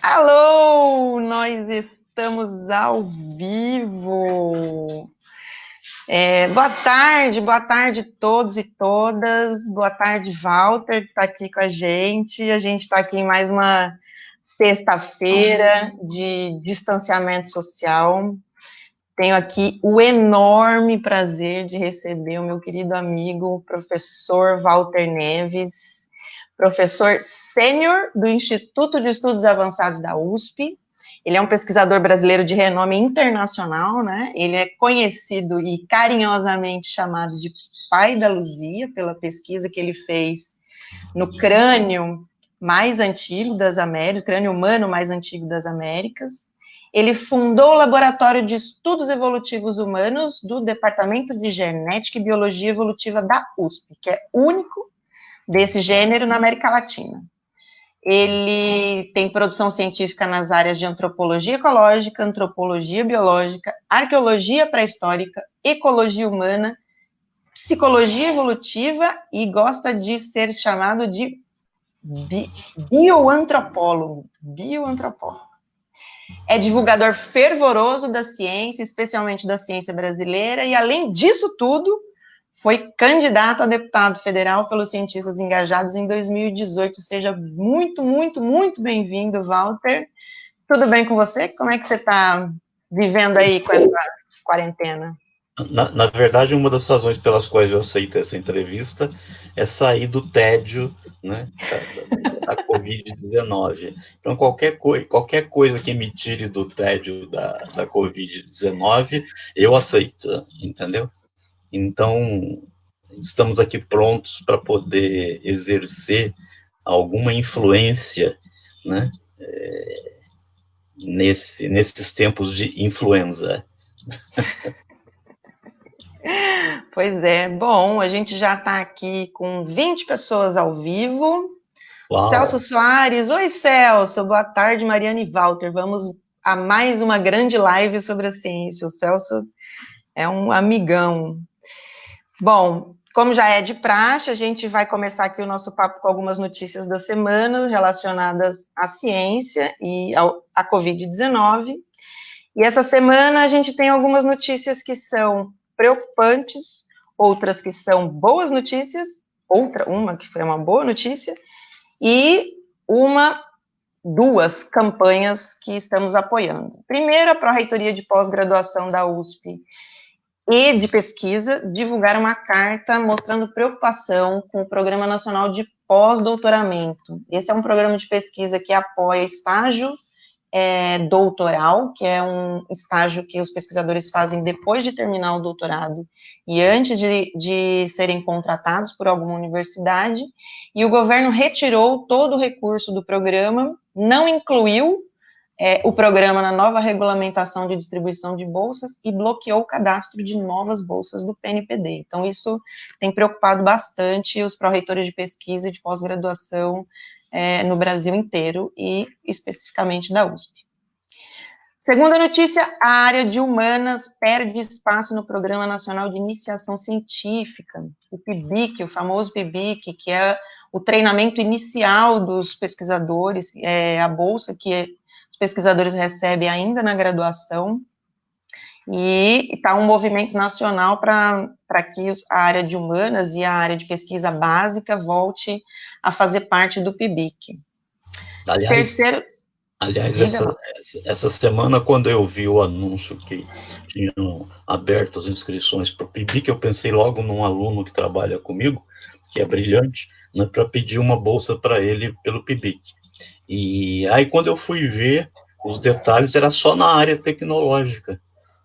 Alô, nós estamos ao vivo. Boa tarde a todos e todas. Boa tarde, Walter, que está aqui com a gente. A gente está aqui em mais uma sexta-feira de distanciamento social. Tenho aqui o enorme prazer de receber o meu querido amigo, o professor Walter Neves, professor sênior do Instituto de Estudos Avançados da USP. Ele é um pesquisador brasileiro de renome internacional, né? Ele é conhecido e carinhosamente chamado de pai da Luzia, pela pesquisa que ele fez no crânio mais antigo das Américas, crânio humano mais antigo das Américas. Ele fundou o Laboratório de Estudos Evolutivos Humanos do Departamento de Genética e Biologia Evolutiva da USP, que é único desse gênero na América Latina. Ele tem produção científica nas áreas de antropologia ecológica, antropologia biológica, arqueologia pré-histórica, ecologia humana, psicologia evolutiva e gosta de ser chamado de bioantropólogo. É divulgador fervoroso da ciência, especialmente da ciência brasileira, e além disso tudo, foi candidato a deputado federal pelos Cientistas Engajados em 2018. Seja muito, muito, muito bem-vindo, Walter. Tudo bem com você? Como é que você está vivendo aí com essa quarentena? Na verdade, uma das razões pelas quais eu aceitei essa entrevista é sair do tédio, né, da Covid-19. Então, qualquer coisa que me tire do tédio da Covid-19, eu aceito, entendeu? Então, estamos aqui prontos para poder exercer alguma influência, né, nesses tempos de influenza. Pois é, bom, a gente já está aqui com 20 pessoas ao vivo. Uau. Celso Soares, oi Celso, boa tarde, Mariana e Walter. Vamos a mais uma grande live sobre a ciência. O Celso é um amigão. Bom, como já é de praxe, a gente vai começar aqui o nosso papo com algumas notícias da semana relacionadas à ciência e à Covid-19. E essa semana a gente tem algumas notícias que são preocupantes, outras que são boas notícias, uma que foi uma boa notícia, e duas campanhas que estamos apoiando. Primeiro, a Pró-Reitoria de Pós-Graduação da USP e de Pesquisa divulgaram uma carta mostrando preocupação com o Programa Nacional de Pós-Doutoramento. Esse é um programa de pesquisa que apoia estágio doutoral, que é um estágio que os pesquisadores fazem depois de terminar o doutorado e antes de serem contratados por alguma universidade, e o governo retirou todo o recurso do programa, não incluiu o programa na nova regulamentação de distribuição de bolsas e bloqueou o cadastro de novas bolsas do PNPD. Então, isso tem preocupado bastante os pró-reitores de pesquisa e de pós-graduação no Brasil inteiro e especificamente da USP. Segunda notícia, a área de humanas perde espaço no Programa Nacional de Iniciação Científica, o PIBIC, o famoso PIBIC, que é o treinamento inicial dos pesquisadores, a bolsa que os pesquisadores recebem ainda na graduação, e está um movimento nacional para que a área de humanas e a área de pesquisa básica volte a fazer parte do PIBIC. Aliás, essa semana, quando eu vi o anúncio que tinham aberto as inscrições para o PIBIC, eu pensei logo num aluno que trabalha comigo, que é brilhante, né, para pedir uma bolsa para ele pelo PIBIC. E aí, quando eu fui ver os detalhes, era só na área tecnológica.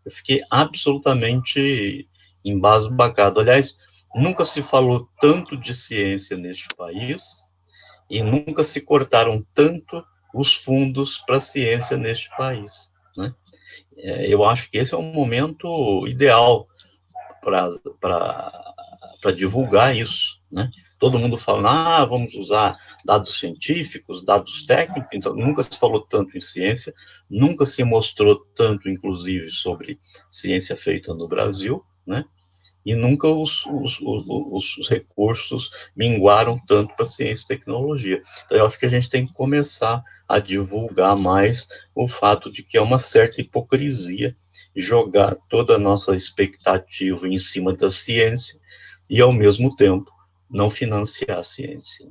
Eu fiquei absolutamente embasbacado. Aliás, nunca se falou tanto de ciência neste país e nunca se cortaram tanto os fundos para a ciência neste país, né? Eu acho que esse é um momento ideal para divulgar isso, né? Todo mundo fala, vamos usar dados científicos, dados técnicos, então nunca se falou tanto em ciência, nunca se mostrou tanto, inclusive, sobre ciência feita no Brasil, né? e nunca os recursos minguaram tanto para ciência e tecnologia. Então, eu acho que a gente tem que começar a divulgar mais o fato de que é uma certa hipocrisia jogar toda a nossa expectativa em cima da ciência e, ao mesmo tempo, não financiar a ciência.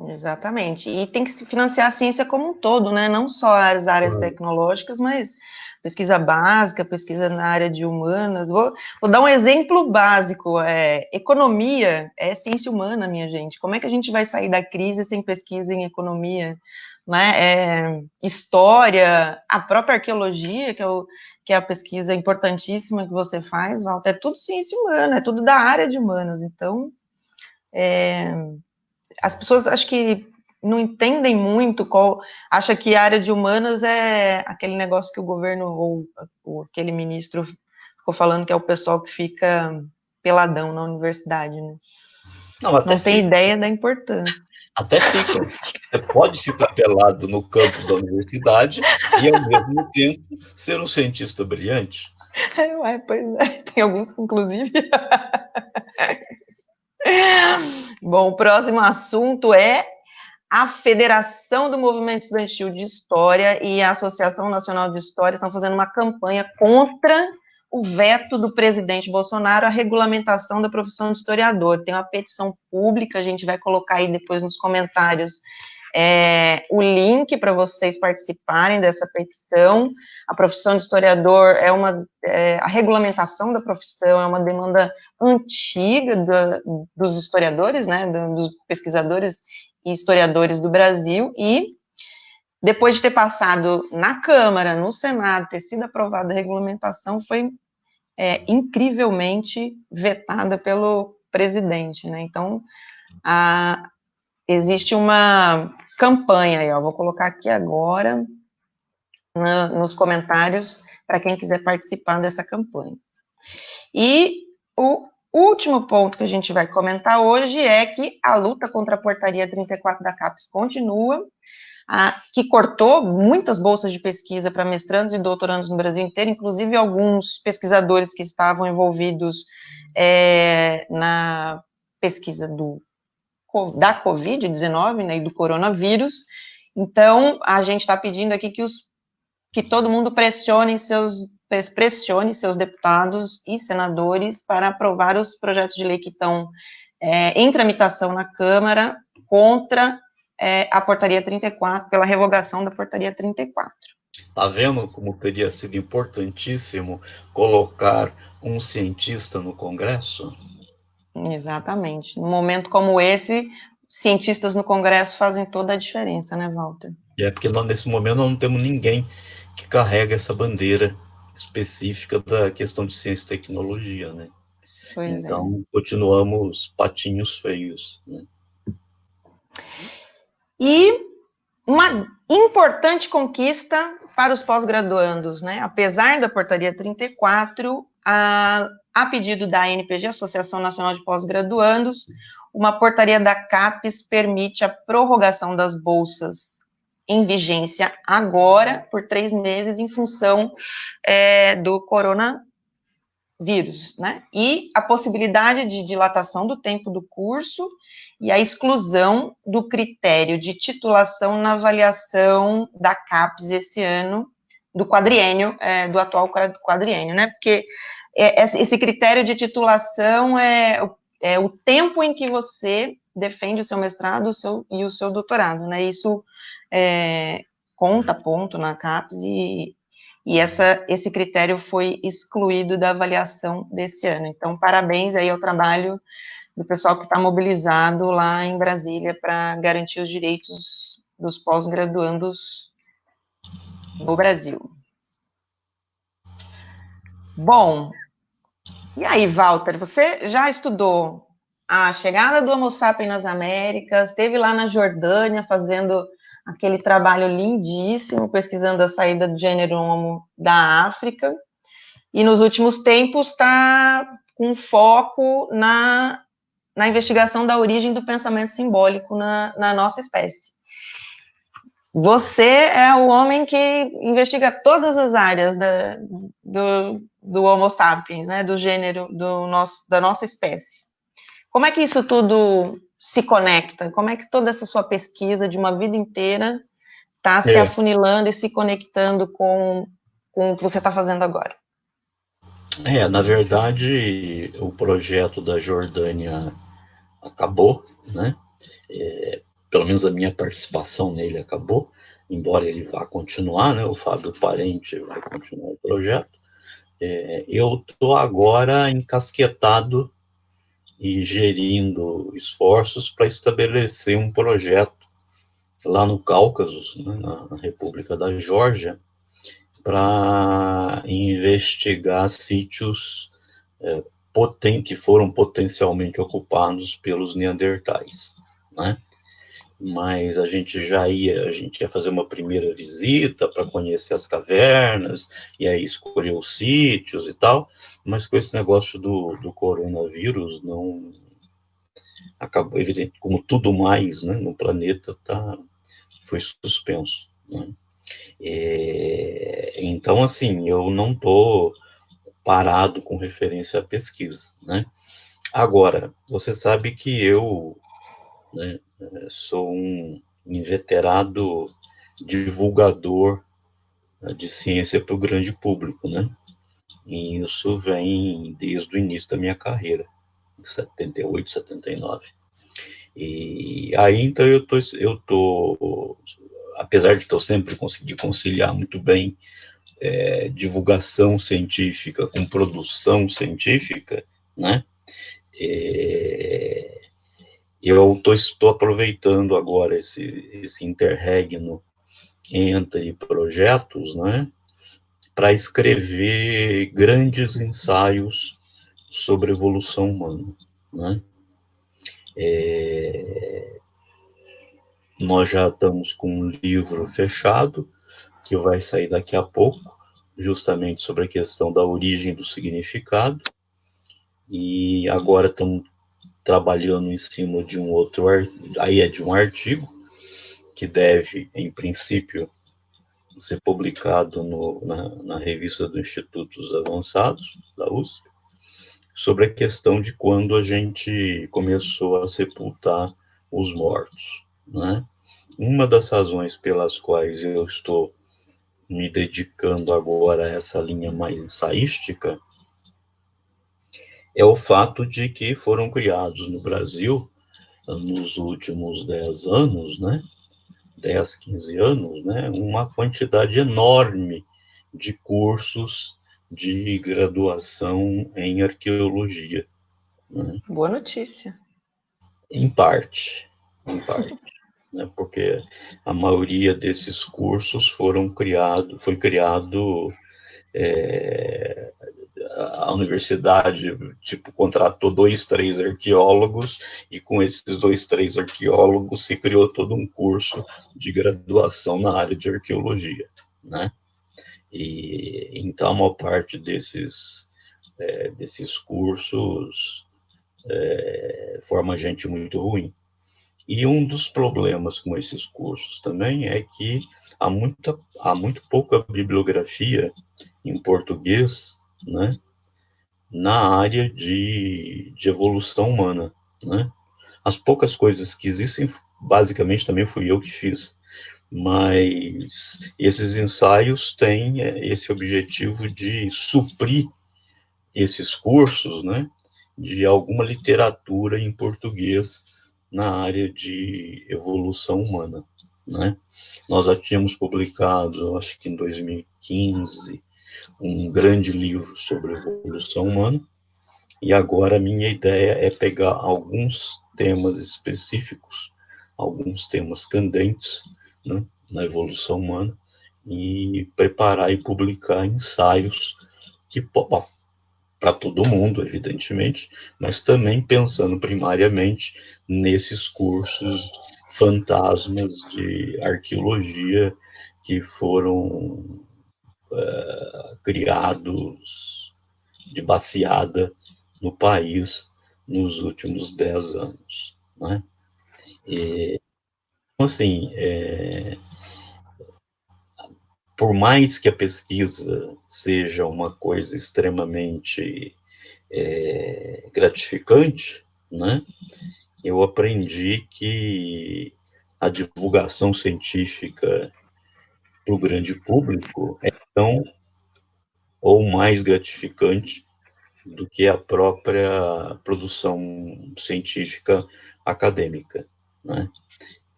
Exatamente. E tem que se financiar a ciência como um todo, né? Não só as áreas tecnológicas, mas pesquisa básica, pesquisa na área de humanas. Vou dar um exemplo básico. Economia é ciência humana, minha gente. Como é que a gente vai sair da crise sem pesquisa em economia? Né? História, a própria arqueologia, que é a pesquisa importantíssima que você faz, Walter, é tudo ciência humana, é tudo da área de humanas. Então, as pessoas acho que não entendem muito acha que a área de humanas é aquele negócio que o governo ou aquele ministro ficou falando que é o pessoal que fica peladão na universidade, né? Não tem ideia da importância. Até fica. Você pode ficar pelado no campus da universidade e, ao mesmo tempo, ser um cientista brilhante. Pois é, tem alguns, inclusive. Bom, o próximo assunto é a Federação do Movimento Estudantil de História e a Associação Nacional de História estão fazendo uma campanha contra o veto do presidente Bolsonaro à regulamentação da profissão de historiador. Tem uma petição pública, a gente vai colocar aí depois nos comentários o link para vocês participarem dessa petição. A profissão de historiador a regulamentação da profissão é uma demanda antiga dos historiadores, né, dos pesquisadores e historiadores do Brasil, e depois de ter passado na Câmara, no Senado, ter sido aprovada a regulamentação, foi incrivelmente vetada pelo presidente, né? Então, existe uma campanha aí, ó, vou colocar aqui agora nos comentários para quem quiser participar dessa campanha. E o último ponto que a gente vai comentar hoje é que a luta contra a portaria 34 da CAPES continua, que cortou muitas bolsas de pesquisa para mestrandos e doutorandos no Brasil inteiro, inclusive alguns pesquisadores que estavam envolvidos na pesquisa da Covid-19, né, e do coronavírus. Então, a gente está pedindo aqui que todo mundo pressione seus deputados e senadores para aprovar os projetos de lei que estão em tramitação na Câmara contra a portaria 34, pela revogação da portaria 34. Está vendo como teria sido importantíssimo colocar um cientista no Congresso? Exatamente. Num momento como esse, cientistas no Congresso fazem toda a diferença, né, Walter? Porque nós, nesse momento, não temos ninguém que carrega essa bandeira específica da questão de ciência e tecnologia, né? Pois então, continuamos patinhos feios, né? E uma importante conquista para os pós-graduandos, né? Apesar da portaria 34, a pedido da ANPG, Associação Nacional de Pós-Graduandos, uma portaria da CAPES permite a prorrogação das bolsas em vigência agora, por 3 meses, em função do coronavírus, né? E a possibilidade de dilatação do tempo do curso e a exclusão do critério de titulação na avaliação da CAPES esse ano, do quadriênio, do atual quadriênio, né? Porque esse critério de titulação é o tempo em que você defende o seu mestrado e o seu doutorado, né? Isso conta ponto na CAPES e esse critério foi excluído da avaliação desse ano. Então, parabéns aí ao trabalho do pessoal que está mobilizado lá em Brasília para garantir os direitos dos pós-graduandos no Brasil. Bom, e aí, Walter, você já estudou a chegada do Homo sapiens nas Américas, esteve lá na Jordânia fazendo aquele trabalho lindíssimo, pesquisando a saída do gênero Homo da África, e nos últimos tempos está com foco na investigação da origem do pensamento simbólico na nossa espécie. Você é o homem que investiga todas as áreas do Homo sapiens, né, do gênero da nossa espécie. Como é que isso tudo se conecta? Como é que toda essa sua pesquisa de uma vida inteira está se afunilando e se conectando com o que você está fazendo agora? Na verdade, o projeto da Jordânia acabou, né? Pelo menos a minha participação nele acabou, embora ele vá continuar, né? O Fábio Parente vai continuar o projeto. Eu estou agora encasquetado e gerindo esforços para estabelecer um projeto lá no Cáucaso, né, na República da Geórgia, para investigar sítios que foram potencialmente ocupados pelos neandertais, né? Mas a gente ia fazer uma primeira visita para conhecer as cavernas, e aí escolher os sítios e tal, mas com esse negócio do coronavírus, não acabou, evidente, como tudo mais, né, no planeta foi suspenso, né? Então, assim, eu não estou parado com referência à pesquisa, né? Agora, você sabe que eu, né, sou um inveterado divulgador, né, de ciência para o grande público, né? E isso vem desde o início da minha carreira, em 78, 79. E aí, então, apesar de eu sempre conseguir conciliar muito bem divulgação científica com produção científica, né? Eu estou aproveitando agora esse interregno entre projetos, né, para escrever grandes ensaios sobre evolução humana, né? Nós já estamos com um livro fechado, que vai sair daqui a pouco, justamente sobre a questão da origem do significado, e agora estamos trabalhando em cima de um outro, aí é de um artigo, que deve, em princípio, ser publicado na revista do Institutos Avançados, da USP, sobre a questão de quando a gente começou a sepultar os mortos, né? Uma das razões pelas quais eu estou me dedicando agora a essa linha mais ensaística é o fato de que foram criados no Brasil, nos últimos 10 anos, né, 10, 15 anos, né, uma quantidade enorme de cursos de graduação em arqueologia, né? Boa notícia. Em parte, né, porque a maioria desses cursos foi criado, a universidade, tipo, contratou 2, 3 arqueólogos, e com esses 2, 3 arqueólogos se criou todo um curso de graduação na área de arqueologia, né? E então a maior parte desses cursos forma gente muito ruim. E um dos problemas com esses cursos também é que há muito pouca bibliografia em português, né, na área de evolução humana, né? As poucas coisas que existem, basicamente, também fui eu que fiz, mas esses ensaios têm esse objetivo de suprir esses cursos, né, de alguma literatura em português na área de evolução humana, né? Nós já tínhamos publicado, acho que em 2015, um grande livro sobre evolução humana, e agora a minha ideia é pegar alguns temas específicos, alguns temas candentes, né, na evolução humana, e preparar e publicar ensaios que, para todo mundo, evidentemente, mas também pensando primariamente nesses cursos fantasmas de arqueologia que foram criados de baseada no país nos últimos 10 anos, né? E, assim, por mais que a pesquisa seja uma coisa extremamente gratificante, né, eu aprendi que a divulgação científica para o grande público é tão ou mais gratificante do que a própria produção científica acadêmica, né?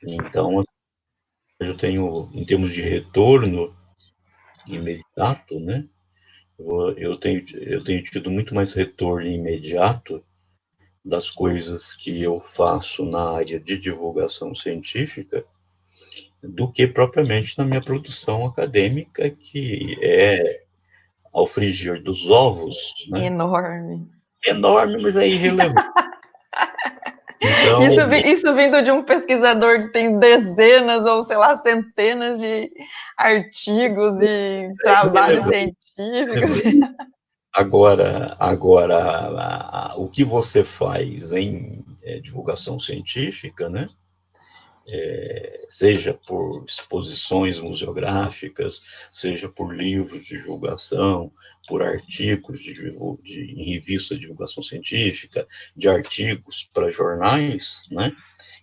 Então, eu tenho, em termos de retorno imediato, né? Eu tenho tido muito mais retorno imediato das coisas que eu faço na área de divulgação científica do que propriamente na minha produção acadêmica, que é ao frigir dos ovos, né? Enorme. Enorme, mas é irrelevante. Então, Isso vindo de um pesquisador que tem dezenas ou, sei lá, centenas de artigos e trabalhos científicos. agora, o que você faz em divulgação científica, né? Seja por exposições museográficas, seja por livros de divulgação, por artigos em revistas de divulgação científica, de artigos para jornais, né?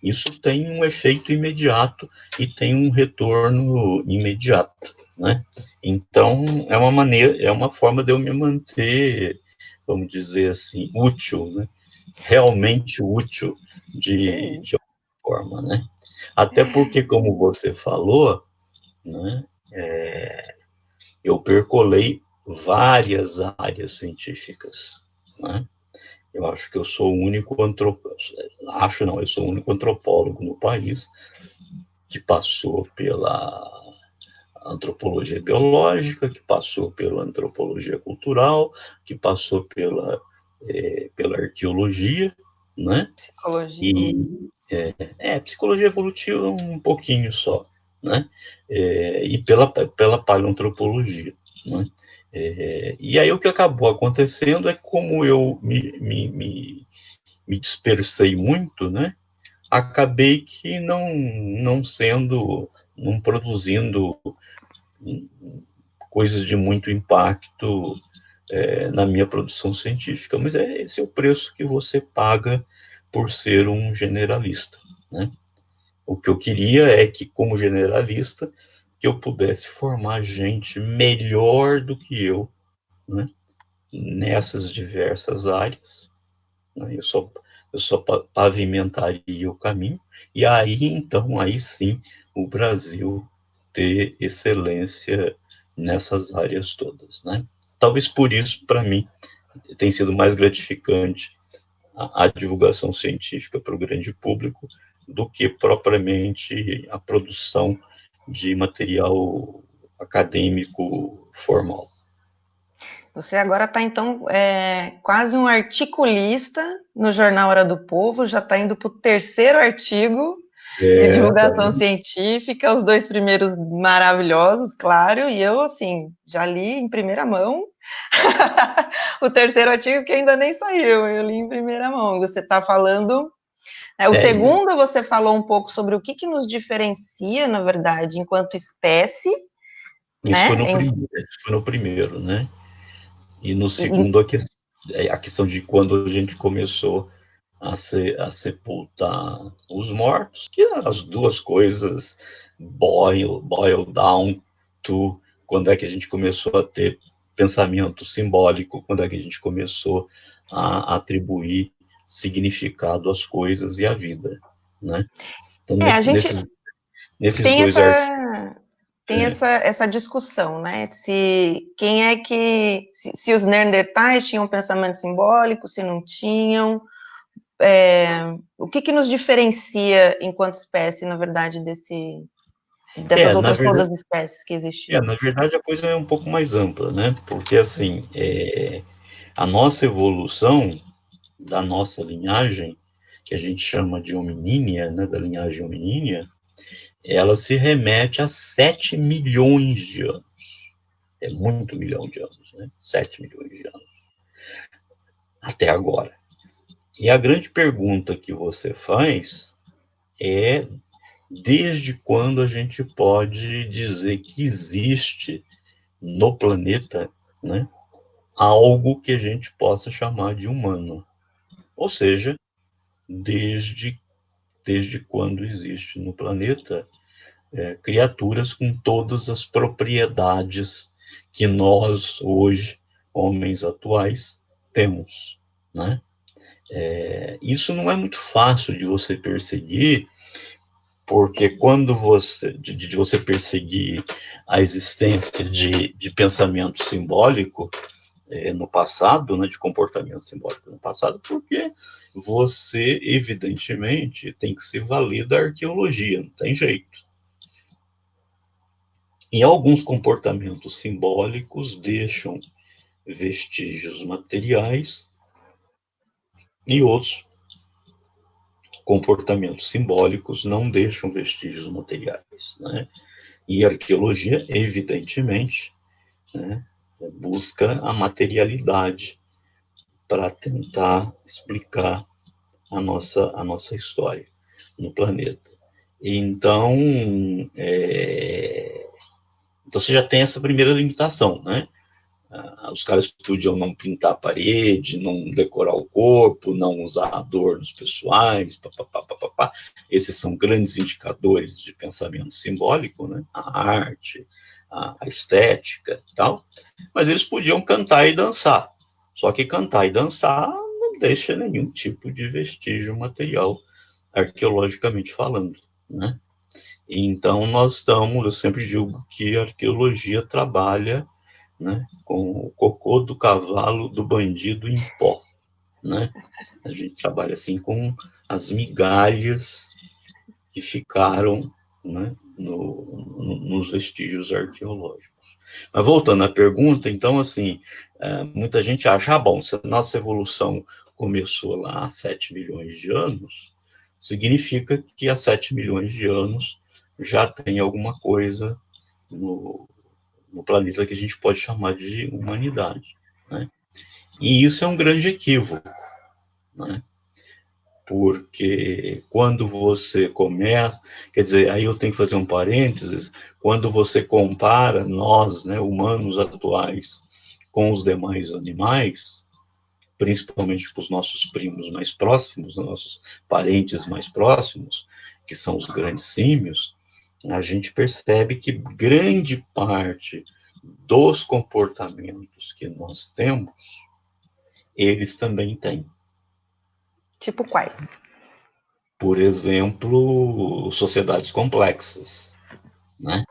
Isso tem um efeito imediato e tem um retorno imediato, né? Então, é uma forma de eu me manter, vamos dizer assim, útil, né? Realmente útil de alguma forma, né? Até porque, como você falou, né, eu percolei várias áreas científicas, né? Eu acho que eu sou o único eu sou o único antropólogo no país que passou pela antropologia biológica, que passou pela antropologia cultural, que passou pela arqueologia, né? Psicologia. E psicologia evolutiva um pouquinho só, né? E pela paleoantropologia, né? E aí o que acabou acontecendo é que como eu me dispersei muito, né? Acabei que não produzindo coisas de muito impacto na minha produção científica, mas esse é o preço que você paga por ser um generalista, né? O que eu queria é que, como generalista, que eu pudesse formar gente melhor do que eu, né? Nessas diversas áreas, né? Eu só pavimentaria o caminho, e aí, então, aí sim, o Brasil ter excelência nessas áreas todas, né? Talvez por isso, para mim, tem sido mais gratificante a divulgação científica para o grande público do que propriamente a produção de material acadêmico formal. Você agora está, então, quase um articulista no jornal Hora do Povo, já está indo para o terceiro artigo de divulgação científica, os 2 primeiros maravilhosos, claro, e eu, assim, já li em primeira mão o terceiro artigo que ainda nem saiu, eu li em primeira mão. Você está falando... o segundo, você falou um pouco sobre o que nos diferencia, na verdade, enquanto espécie. Isso Né? foi no primeiro, né? E no segundo, a questão de quando a gente começou a sepultar os mortos, que as duas coisas boil down to quando é que a gente começou a ter pensamento simbólico, quando é que a gente começou a atribuir significado às coisas e à vida, né? Então, a gente nesses tem dois essa discussão, né? Se os Neandertais tinham pensamento simbólico, se não tinham, o que nos diferencia enquanto espécie, na verdade, dessas outras todas as espécies que existiam? Na verdade, a coisa é um pouco mais ampla, né? Porque, assim, a nossa evolução da nossa linhagem, que a gente chama de hominínia, né, da linhagem hominínia, ela se remete a 7 milhões de anos. É muito milhão de anos, né? 7 milhões de anos. Até agora. E a grande pergunta que você faz é desde quando a gente pode dizer que existe no planeta, né, algo que a gente possa chamar de humano. Ou seja, desde quando existe no planeta criaturas com todas as propriedades que nós, hoje, homens atuais, temos, né? Isso não é muito fácil de você perseguir, porque quando de você perseguir a existência de pensamento simbólico no passado, né, de comportamento simbólico no passado, porque você, evidentemente, tem que se valer da arqueologia, não tem jeito. E alguns comportamentos simbólicos deixam vestígios materiais e outros comportamentos simbólicos não deixam vestígios materiais, né? E a arqueologia, evidentemente, né, busca a materialidade para tentar explicar a nossa história no planeta. Então, então você já tem essa primeira limitação, né? Os caras podiam não pintar a parede, não decorar o corpo, não usar adornos pessoais, papapá. Esses são grandes indicadores de pensamento simbólico, né? A arte, a estética e tal. Mas eles podiam cantar e dançar. Só que cantar e dançar não deixa nenhum tipo de vestígio material, arqueologicamente falando, né? Então nós estamos, eu sempre digo que a arqueologia trabalha, né, com o cocô do cavalo do bandido em pó, né? A gente trabalha assim com as migalhas que ficaram, né, nos vestígios arqueológicos. Mas voltando à pergunta, então, assim, muita gente acha, bom, se a nossa evolução começou lá há 7 milhões de anos, significa que há 7 milhões de anos já tem alguma coisa no planeta que a gente pode chamar de humanidade, né? E isso é um grande equívoco, né? Porque quando você começa, quer dizer, aí eu tenho que fazer um parênteses, quando você compara nós, né, humanos atuais, com os demais animais, principalmente com os nossos primos mais próximos, nossos parentes mais próximos, que são os grandes símios, a gente percebe que grande parte dos comportamentos que nós temos, eles também têm. Tipo quais? Por exemplo, sociedades complexas, né?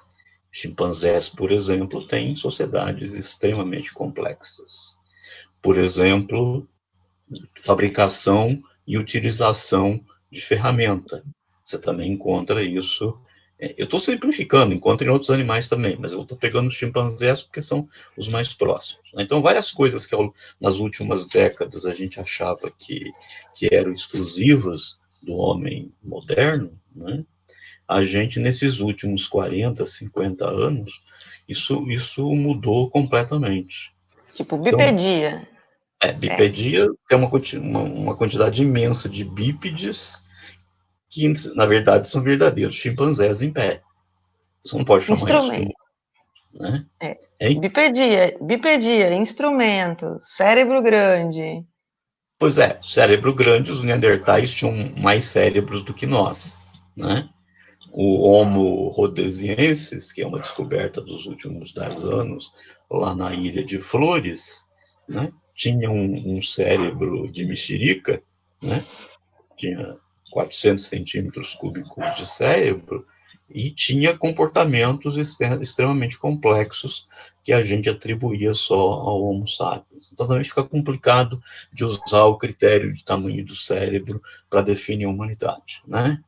Chimpanzés, por exemplo, têm sociedades extremamente complexas. Por exemplo, fabricação e utilização de ferramenta. Você também encontra isso. Eu estou simplificando, encontra em outros animais também, mas eu estou pegando os chimpanzés porque são os mais próximos. Então, várias coisas que nas últimas décadas a gente achava que eram exclusivas do homem moderno, né? A gente, nesses últimos 40, 50 anos, isso mudou completamente. Tipo, bipedia. Bipedia tem uma quantidade imensa de bípedes que, na verdade, são verdadeiros chimpanzés em pé. Você não pode chamar isso de né? Bipedia, instrumento, cérebro grande. Pois é, cérebro grande, os neandertais tinham mais cérebros do que nós, né? O Homo rhodesiensis, que é uma descoberta dos últimos 10 anos, lá na Ilha de Flores, né? Tinha um cérebro de mexerica, né? Tinha 400 centímetros cúbicos de cérebro e tinha comportamentos extremamente complexos que a gente atribuía só ao Homo sapiens. Então também fica complicado de usar o critério de tamanho do cérebro para definir a humanidade, né?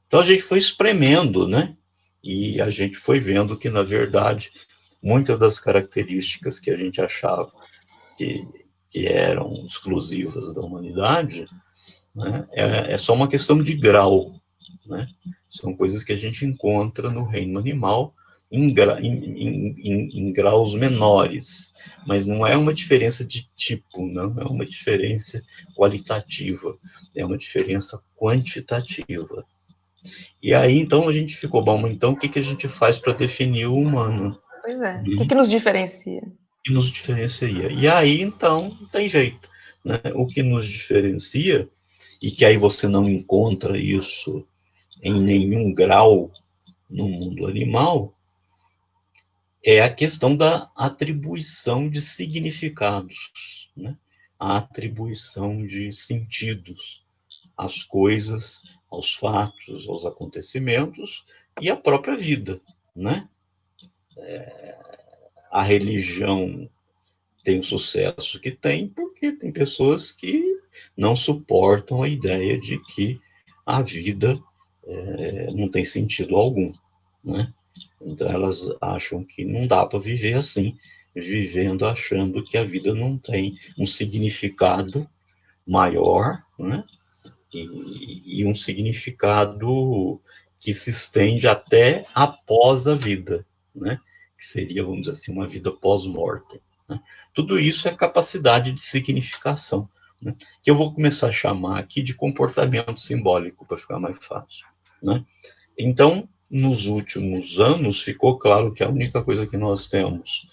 Então a gente foi espremendo, né? E a gente foi vendo que, na verdade, muitas das características que a gente achava que eram exclusivas da humanidade, né, é só uma questão de grau, né? São coisas que a gente encontra no reino animal em graus menores, mas não é uma diferença de tipo, não é uma diferença qualitativa, é uma diferença quantitativa. E aí, então, a gente ficou, bom, então, o que a gente faz para definir o humano? Pois é, o que nos diferencia? O que nos diferencia? E aí, então, não tem jeito, né? O que nos diferencia, e que aí você não encontra isso em nenhum grau no mundo animal, é a questão da atribuição de significados, né? A atribuição de sentidos às coisas, aos fatos, aos acontecimentos e à própria vida, né? A religião tem o sucesso que tem porque tem pessoas que não suportam a ideia de que a vida não tem sentido algum, né? Então elas acham que não dá para viver assim, vivendo achando que a vida não tem um significado maior, né? E um significado que se estende até após a vida, né? Que seria, vamos dizer assim, uma vida pós-mortem. Né? Tudo isso é capacidade de significação, né? Que eu vou começar a chamar aqui de comportamento simbólico, para ficar mais fácil, né? Então, nos últimos anos, ficou claro que a única coisa que nós temos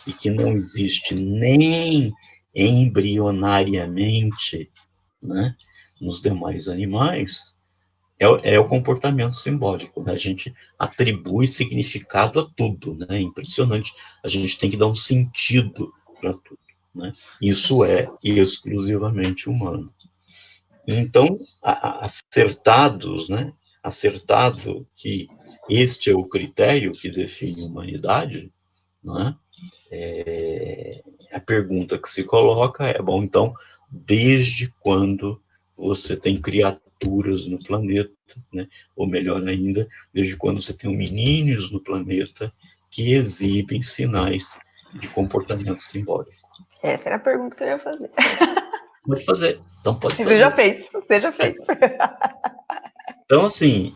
e que não existe nem embrionariamente, né, nos demais animais, é o comportamento simbólico. Né? A gente atribui significado a tudo, né? É impressionante. A gente tem que dar um sentido para tudo. Né? Isso é exclusivamente humano. Então, acertados, né? Acertado que este é o critério que define a humanidade, né? A pergunta que se coloca é, bom, então, desde quando você tem criaturas no planeta, né? Ou melhor ainda, desde quando você tem hominíneos no planeta que exibem sinais de comportamento simbólico? Essa era a pergunta que eu ia fazer. Pode fazer, então pode fazer. Você já fez. Então, assim,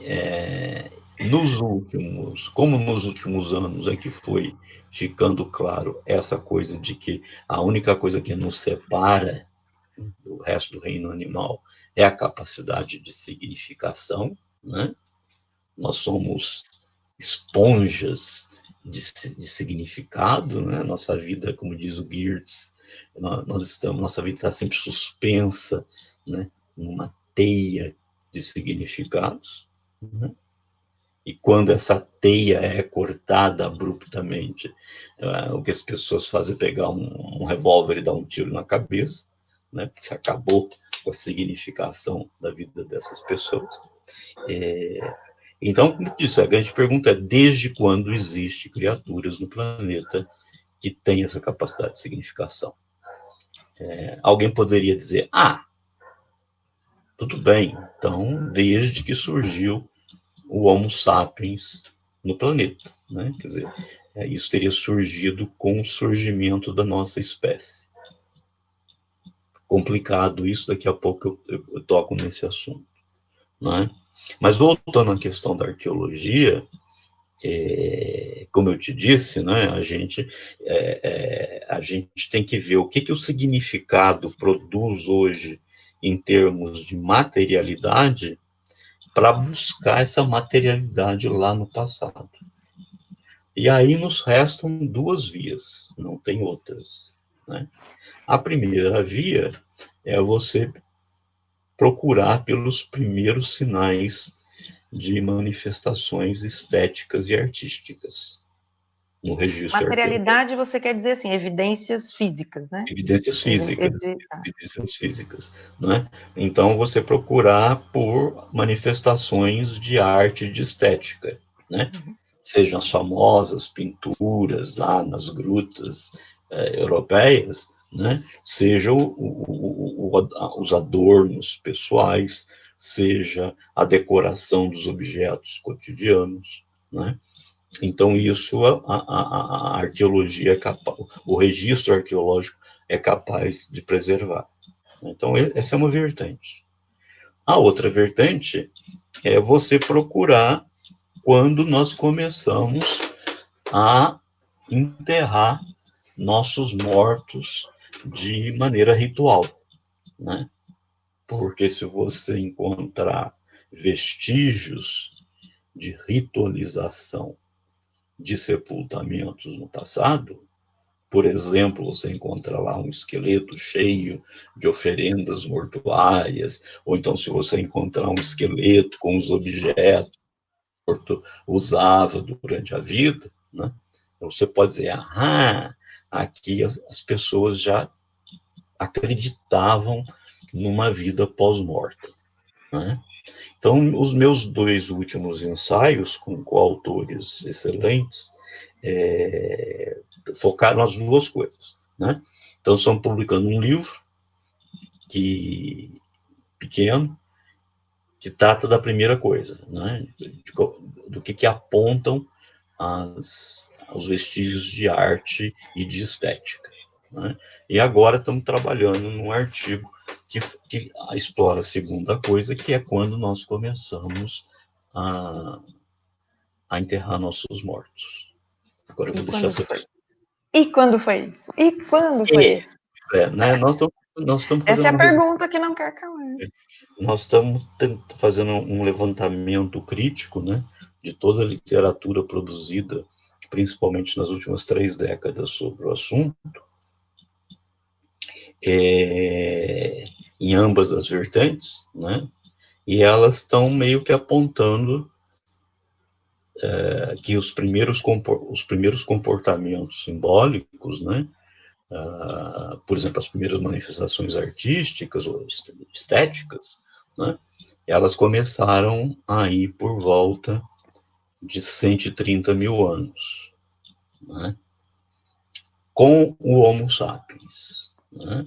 como nos últimos anos é que foi ficando claro essa coisa de que a única coisa que nos separa do resto do reino animal é a capacidade de significação, né? Nós somos esponjas de significado, né? Nossa vida, como diz o Geertz, nossa vida está sempre suspensa, né? Numa teia de significados, né? E quando essa teia é cortada abruptamente, o que as pessoas fazem é pegar um revólver e dar um tiro na cabeça, né? Porque acabou com a significação da vida dessas pessoas. Então, como eu disse, a grande pergunta é desde quando existem criaturas no planeta que têm essa capacidade de significação? Alguém poderia dizer, tudo bem, então, desde que surgiu o Homo sapiens no planeta, né? Quer dizer, isso teria surgido com o surgimento da nossa espécie. Complicado isso, daqui a pouco eu toco nesse assunto, né? Mas voltando à questão da arqueologia, como eu te disse, né, a gente tem que ver o que o significado produz hoje em termos de materialidade para buscar essa materialidade lá no passado. E aí nos restam duas vias, não tem outras, né? A primeira via é você procurar pelos primeiros sinais de manifestações estéticas e artísticas no registro Materialidade, você quer dizer assim, evidências físicas, né? Evidências físicas. Evidências físicas, né? Então, você procurar por manifestações de arte, de estética, né? Sejam as famosas pinturas lá nas grutas europeias, né? Sejam os adornos pessoais, seja a decoração dos objetos cotidianos, né? Então, isso a arqueologia é capaz, o registro arqueológico é capaz de preservar. Então, essa é uma vertente. A outra vertente é você procurar quando nós começamos a enterrar nossos mortos de maneira ritual, né? Porque se você encontrar vestígios de ritualização de sepultamentos no passado, por exemplo, você encontra lá um esqueleto cheio de oferendas mortuárias, ou então se você encontrar um esqueleto com os objetos que o morto usava durante a vida, né? Então você pode dizer, aqui as pessoas já acreditavam numa vida pós-morta, né? Então, os meus 2 últimos ensaios, com coautores excelentes, focaram nas 2 coisas, né? Então, estamos publicando um livro pequeno, que trata da primeira coisa, né? Do que apontam os vestígios de arte e de estética, né? E agora estamos trabalhando num artigo que explora a segunda coisa, que é quando nós começamos a enterrar nossos mortos. Agora eu vou deixar você... E quando foi isso? E quando foi isso? Né? Nós estamos Essa é fazendo a pergunta que não quer calar. Nós estamos fazendo um levantamento crítico, né, de toda a literatura produzida, principalmente nas últimas 3 décadas, sobre o assunto, em ambas as vertentes, né, e elas estão meio que apontando que os primeiros comportamentos simbólicos, né, por exemplo, as primeiras manifestações artísticas ou estéticas, né, elas começaram aí por volta de 130 mil anos, né, com o Homo sapiens, né.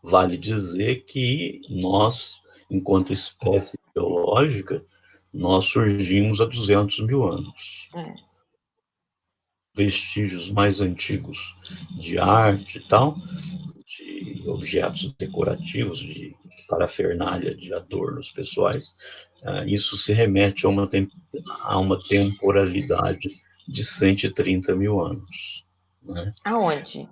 Vale dizer que nós, enquanto espécie biológica, nós surgimos há 200 mil anos. Vestígios mais antigos de arte e tal, de objetos decorativos, de parafernália, de adornos pessoais, isso se remete a uma temporalidade de 130 mil anos, né? Aonde?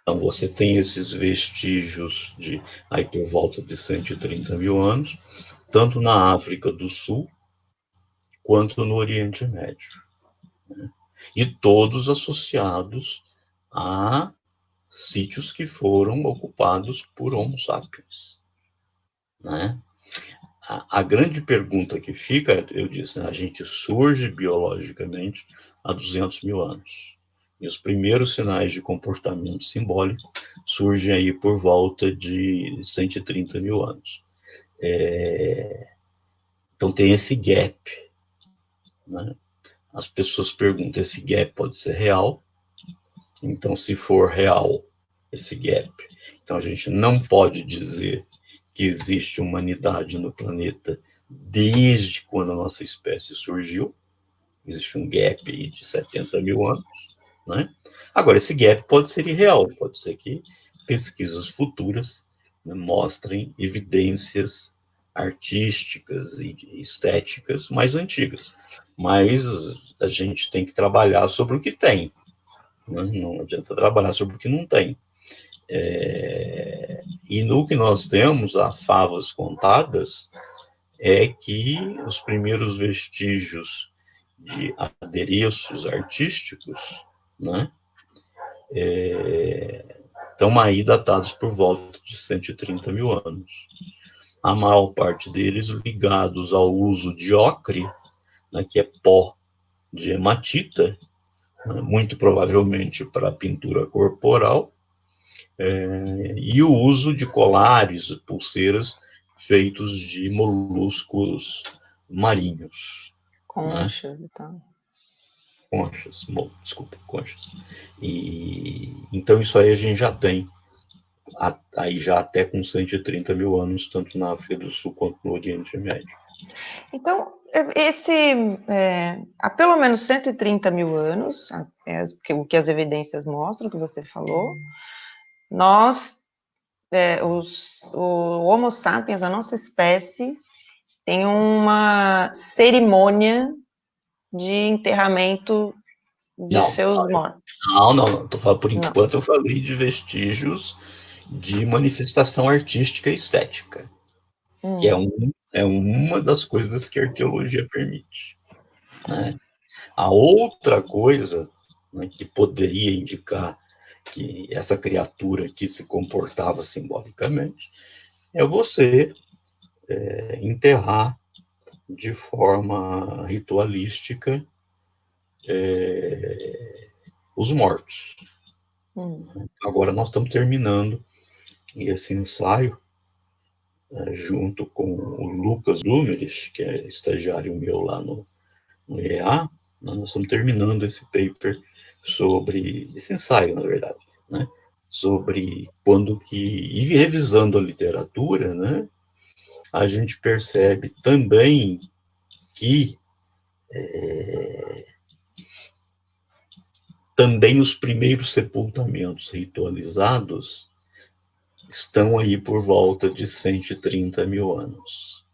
Então, você tem esses vestígios aí por volta de 130 mil anos, tanto na África do Sul, quanto no Oriente Médio, né? E todos associados a sítios que foram ocupados por Homo sapiens, né? A grande pergunta que fica, eu disse, né, a gente surge biologicamente há 200 mil anos. E os primeiros sinais de comportamento simbólico surgem aí por volta de 130 mil anos. Então tem esse gap, né? As pessoas perguntam, esse gap pode ser real? Então, se for real esse gap, então a gente não pode dizer que existe humanidade no planeta desde quando a nossa espécie surgiu. Existe um gap aí de 70 mil anos, né? Agora, esse gap pode ser irreal, pode ser que pesquisas futuras, né, mostrem evidências artísticas e estéticas mais antigas. Mas a gente tem que trabalhar sobre o que tem, né? Não adianta trabalhar sobre o que não tem. E no que nós temos, a favas contadas, é que os primeiros vestígios de adereços artísticos, né, estão aí datados por volta de 130 mil anos. A maior parte deles ligados ao uso de ocre, né, que é pó de hematita, né, muito provavelmente para pintura corporal, e o uso de colares, pulseiras feitos de moluscos marinhos. Conchas, né? E tal. Conchas. E então isso aí a gente já tem, aí já até com 130 mil anos, tanto na África do Sul quanto no Oriente Médio. Então, há pelo menos 130 mil anos, o que as evidências mostram, que você falou, o Homo sapiens, a nossa espécie, tem uma cerimônia de enterramento de seus mortos. Não. Tô falando, por enquanto eu falei de vestígios de manifestação artística e estética, que é uma das coisas que a arqueologia permite, né? A outra coisa, né, que poderia indicar que essa criatura aqui se comportava simbolicamente é você enterrar de forma ritualística os mortos. Agora nós estamos terminando esse ensaio junto com o Lucas Lumerich, que é estagiário meu lá no EA. Nós estamos terminando esse paper sobre esse ensaio, na verdade, né? Sobre quando que, e revisando a literatura, né, a gente percebe também que também os primeiros sepultamentos ritualizados estão aí por volta de 130 mil anos,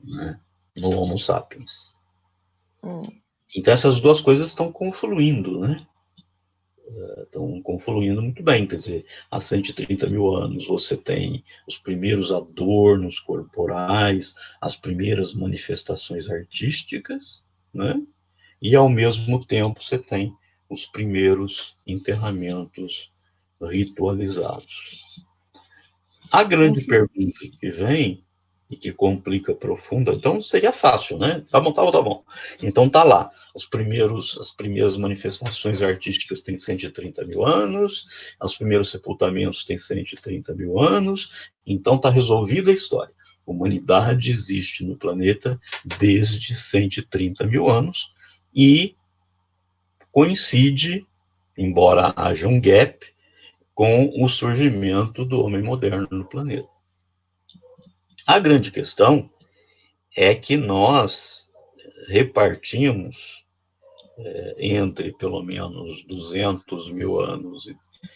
né, no Homo sapiens. Então essas duas coisas estão confluindo, né? Estão confluindo muito bem, quer dizer, há 130 mil anos você tem os primeiros adornos corporais, as primeiras manifestações artísticas, né? E ao mesmo tempo você tem os primeiros enterramentos ritualizados. A grande pergunta que vem e que complica profunda, então seria fácil, né? Tá bom. Então tá lá, as primeiras manifestações artísticas têm 130 mil anos, os primeiros sepultamentos têm 130 mil anos, então tá resolvida a história. A humanidade existe no planeta desde 130 mil anos e coincide, embora haja um gap, com o surgimento do homem moderno no planeta. A grande questão é que nós repartimos entre pelo menos 200 mil anos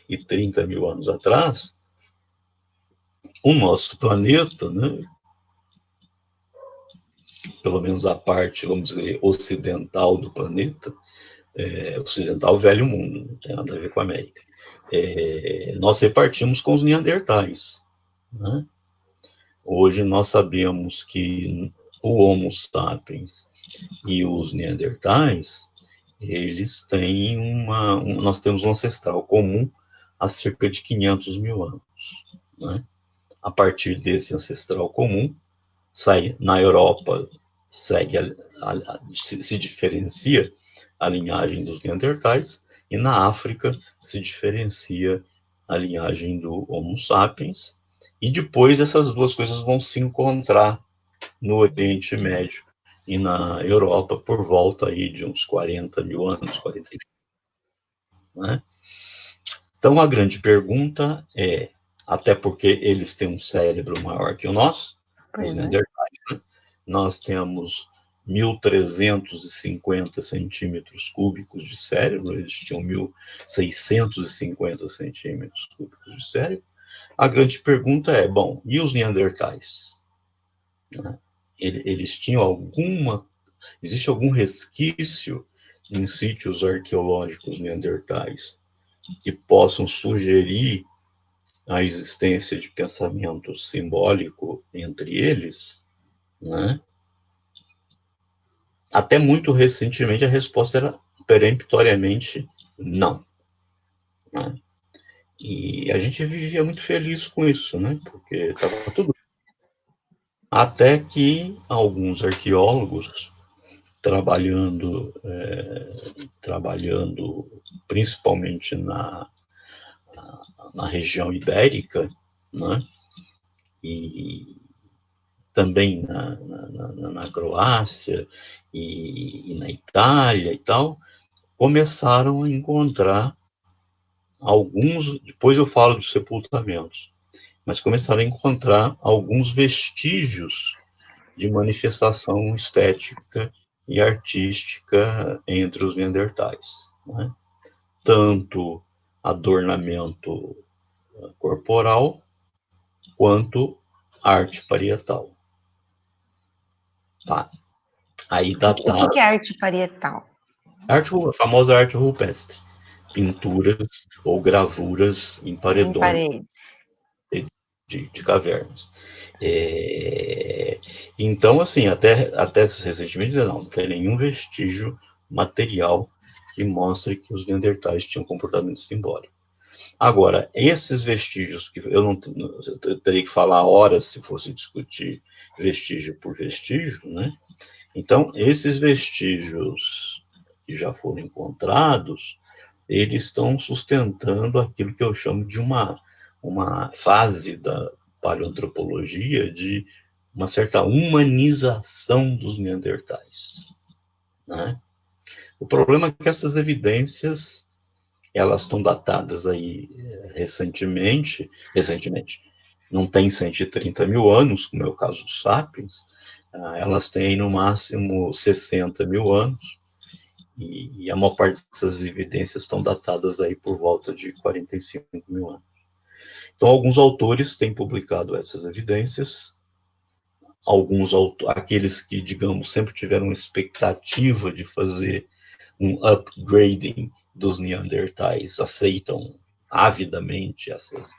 e 30 mil anos atrás o nosso planeta, né? Pelo menos a parte, vamos dizer, ocidental do planeta, ocidental velho mundo, não tem nada a ver com a América. Nós repartimos com os neandertais, né? Hoje nós sabemos que o Homo sapiens e os neandertais, eles têm nós temos um ancestral comum há cerca de 500 mil anos, né? A partir desse ancestral comum, na Europa, se diferencia a linhagem dos neandertais, e na África se diferencia a linhagem do Homo sapiens, e depois essas duas coisas vão se encontrar no Oriente Médio e na Europa por volta aí de uns 40 mil anos, 40 mil, né? Então a grande pergunta é, até porque eles têm um cérebro maior que o nosso, os neandertais, né? Nós temos 1.350 centímetros cúbicos de cérebro, eles tinham 1.650 centímetros cúbicos de cérebro. A grande pergunta é, bom, e os neandertais? Né? Eles tinham existe algum resquício em sítios arqueológicos neandertais que possam sugerir a existência de pensamento simbólico entre eles, né? Até muito recentemente a resposta era peremptoriamente não, né? E a gente vivia muito feliz com isso, né? Porque estava tudo. Até que alguns arqueólogos trabalhando principalmente na região ibérica, né? E também na Croácia e na Itália e tal, começaram a encontrar depois eu falo dos sepultamentos, mas começaram a encontrar alguns vestígios de manifestação estética e artística entre os neandertais, né? Tanto adornamento corporal quanto arte parietal. Tá. Aí O que é arte parietal? A famosa arte rupestre, pinturas ou gravuras em paredões de cavernas. Então, assim, até recentemente, não tem nenhum vestígio material que mostre que os neandertais tinham comportamento simbólico. Agora, esses vestígios, que eu teria que falar horas se fosse discutir vestígio por vestígio, né? Então, esses vestígios que já foram encontrados, eles estão sustentando aquilo que eu chamo de uma fase da paleoantropologia de uma certa humanização dos neandertais, né? O problema é que essas evidências, elas estão datadas aí recentemente, não tem 130 mil anos, como é o caso dos sapiens, elas têm no máximo 60 mil anos, e a maior parte dessas evidências estão datadas aí por volta de 45 mil anos. Então, alguns autores têm publicado essas evidências, aqueles que, digamos, sempre tiveram expectativa de fazer um upgrading dos neandertais, aceitam avidamente essas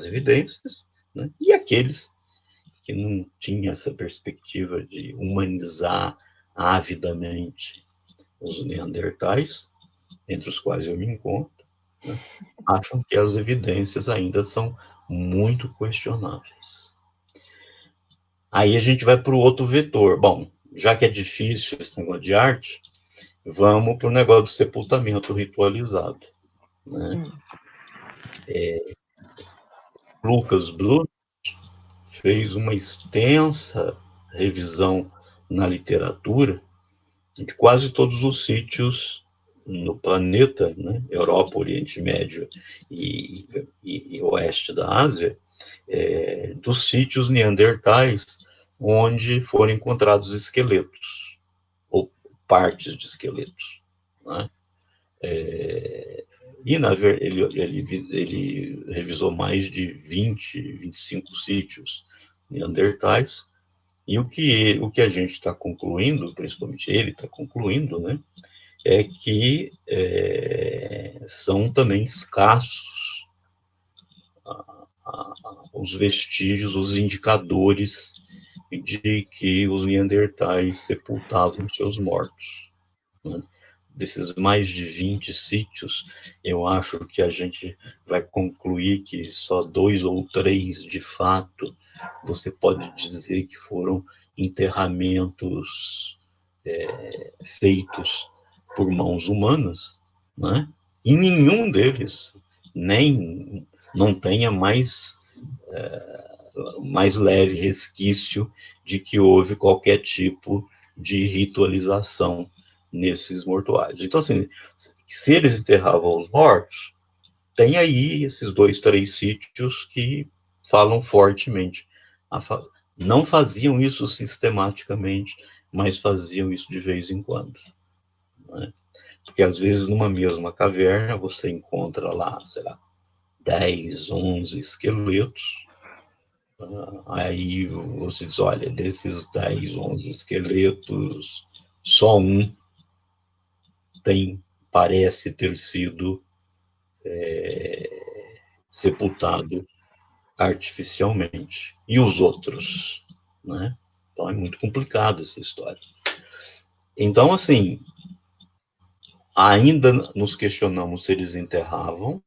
evidências, né? E aqueles que não tinham essa perspectiva de humanizar avidamente os neandertais, entre os quais eu me encontro, né, acham que as evidências ainda são muito questionáveis. Aí a gente vai para o outro vetor. Bom, já que é difícil esse negócio de arte, vamos para o negócio do sepultamento ritualizado, né? Lucas Bluth fez uma extensa revisão na literatura de quase todos os sítios no planeta, né? Europa, Oriente Médio e Oeste da Ásia, dos sítios neandertais onde foram encontrados esqueletos, ou partes de esqueletos, né? Ele revisou mais de 25 sítios neandertais, e o que a gente está concluindo, principalmente ele está concluindo, né, é que são também escassos os vestígios, os indicadores de que os neandertais sepultavam seus mortos, né? Desses mais de 20 sítios, eu acho que a gente vai concluir que só 2 ou 3, de fato, você pode dizer que foram enterramentos feitos por mãos humanas, né? E nenhum deles não tenha mais leve resquício de que houve qualquer tipo de ritualização nesses mortuários. Então, assim, se eles enterravam os mortos, tem aí esses 2, 3 sítios que falam fortemente. Não faziam isso sistematicamente, mas faziam isso de vez em quando, né? Porque, às vezes, numa mesma caverna, você encontra lá, sei lá, 10, 11 esqueletos. Aí você diz, olha, desses 10, 11 esqueletos, só um parece ter sido sepultado artificialmente. E os outros, né? Então é muito complicado essa história. Então, assim, ainda nos questionamos se eles enterravam,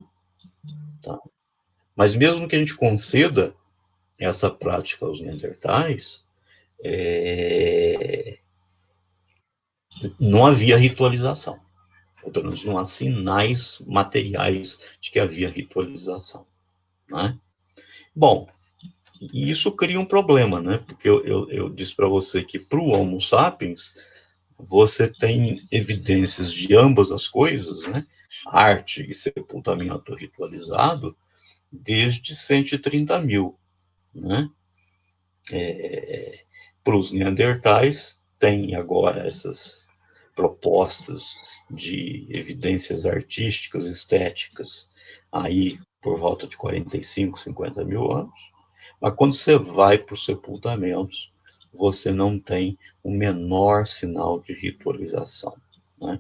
tá? Mas mesmo que a gente conceda essa prática aos neandertais, não havia ritualização. Ou pelo menos não há sinais materiais de que havia ritualização, né? Bom, e isso cria um problema, né? Porque eu disse para você que para o Homo sapiens, você tem evidências de ambas as coisas, né? Arte e sepultamento ritualizado, desde 130 mil, né? Para os neandertais, tem agora essas propostas de evidências artísticas, estéticas, aí por volta de 45, 50 mil anos. Mas quando você vai para os sepultamentos, você não tem o menor sinal de ritualização, né?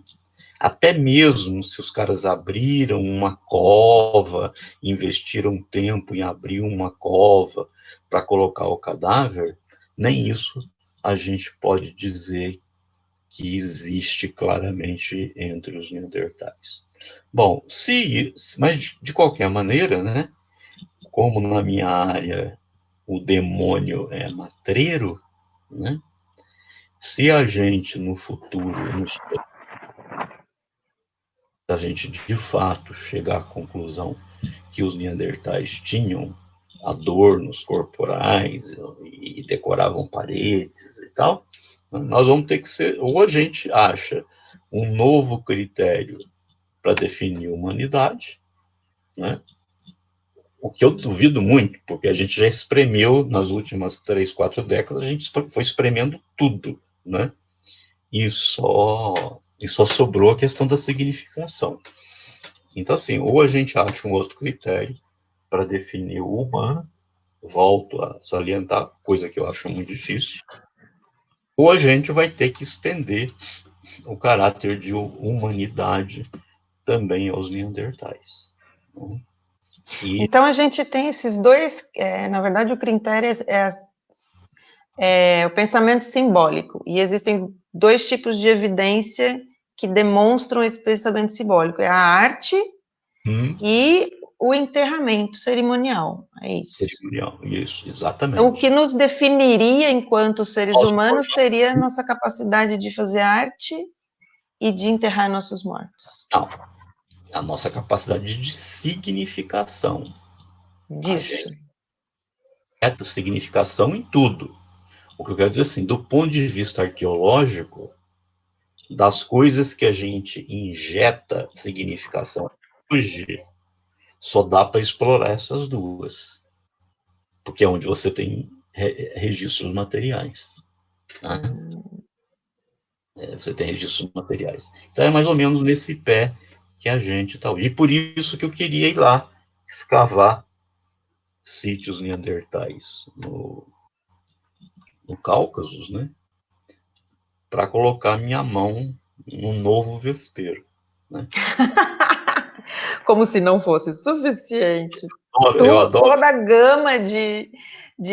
Até mesmo se os caras abriram uma cova, investiram tempo em abrir uma cova para colocar o cadáver, nem isso a gente pode dizer que existe claramente entre os neandertais. Bom, mas de qualquer maneira, né, como na minha área o demônio é matreiro, né, se a gente no futuro, a gente de fato chegar à conclusão que os neandertais tinham adornos corporais e decoravam paredes e tal, nós vamos ter que ser, ou a gente acha um novo critério para definir humanidade, né? O que eu duvido muito, porque a gente já espremeu nas últimas 3, 4 décadas, a gente foi espremendo tudo, né? E só sobrou a questão da significação. Então, assim, ou a gente acha um outro critério para definir o humano, volto a salientar, coisa que eu acho muito difícil, ou a gente vai ter que estender o caráter de humanidade também aos neandertais. Então, a gente tem esses dois, na verdade, o critério é o pensamento simbólico, e existem dois tipos de evidência que demonstram esse pensamento simbólico, é a arte e o enterramento cerimonial, é isso. Cerimonial, isso, exatamente. Então, o que nos definiria enquanto seres humanos seria a nossa capacidade de fazer arte e de enterrar nossos mortos. Não, a nossa capacidade de significação. Disso. Essa significação em tudo. O que eu quero dizer assim, do ponto de vista arqueológico, das coisas que a gente injeta significação hoje, só dá para explorar essas duas. Porque é onde você tem registros materiais. Né? Você tem registros materiais. Então é mais ou menos nesse pé que a gente está. E por isso que eu queria ir lá escavar sítios neandertais no Cáucaso, né? Para colocar minha mão no novo vespeiro. Né? Como se não fosse suficiente. Eu adoro. Toda a gama de